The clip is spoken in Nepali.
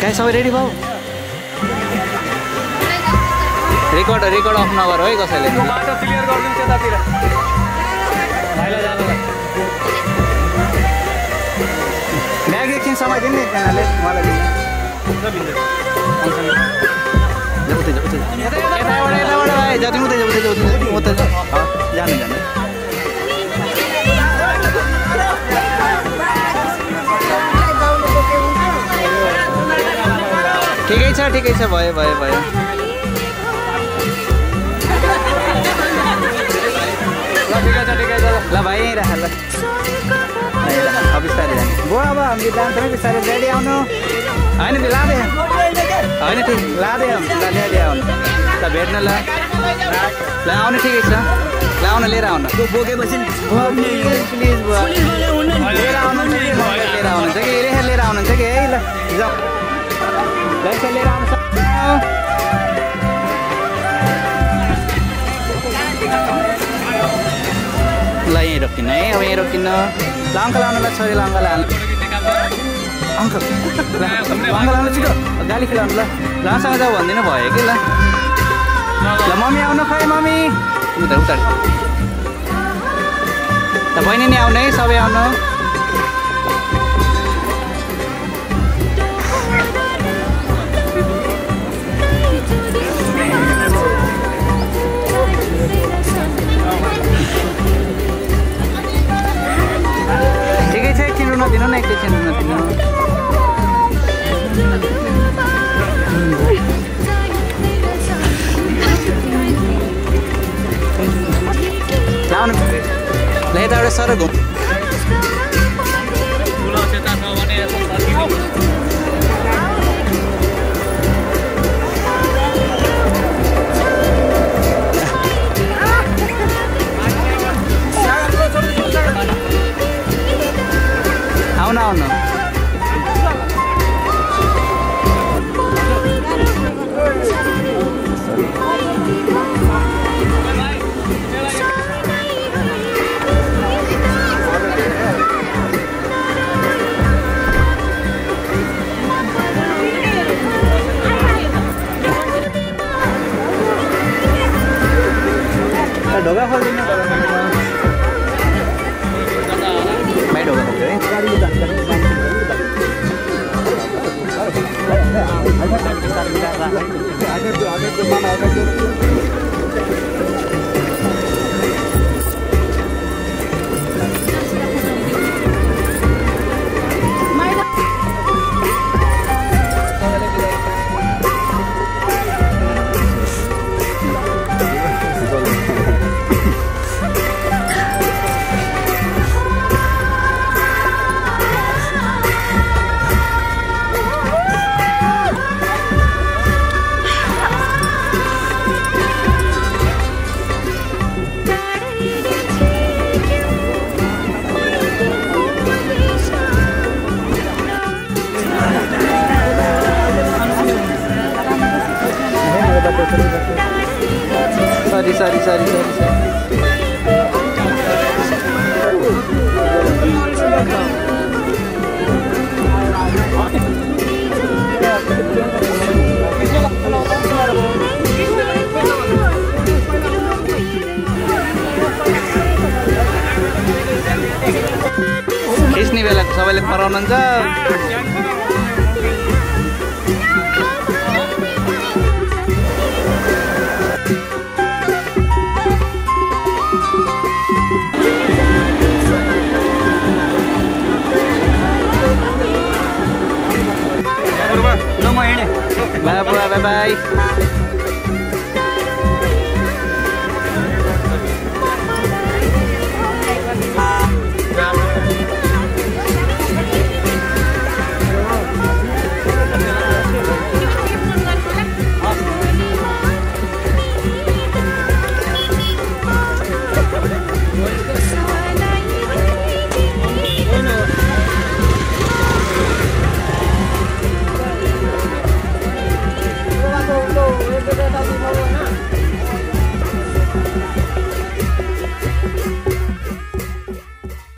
गाइस सबै रेडी भयो रेकर्ड अफ नगर है कसैले बाटो क्लियर गर्दिउँ त्यतातिर भाइलाई जानुलाई ब्याग एकछिन समय दिनु एकजनाले मलाई दिनु यताबाट भाइ जति उतै जानु ठिकै छ भयो ल भाइ यहीँ राख ल बिस्तारै जाने गयो अब हामी जान्छौँ बिस्तारै रेडी आउनु होइन लाँदै होइन ठिक लाँदै आउनु ल ल्याइदिए आउनु ल भेट्नु ल आउनु ठिकै छ ल आउनु लिएर आउनु बोकेपछि प्लिज लिएर आउनुहुन्छ कि लिएर आउनुहुन्छ कि है ल जाऊ लिएर आउनु ल यहीँ रोकिनु है अब यहीँ रोकिनु ल अङ्कल आउनु ल छोरी ल अङ्कल आउनु अङ्कल आउनु छिटो गाली खेलाउनु ल लासँग जाऊ भनिदिनु भयो कि ल मम्मी आउनु खै मम्मी उता त बहिनी नि आउनु है सबै आउनु ठिकै छ एकछिन रुन दिनु न एकछिन रुन दिनु लाउनु ल यताबाट सर घुम आउनु ढोका खोलिदिनु भाइ ढोका खोल्छ है sorry खिच्ने बेला सबैले कराउनुहुन्छ Bye bye.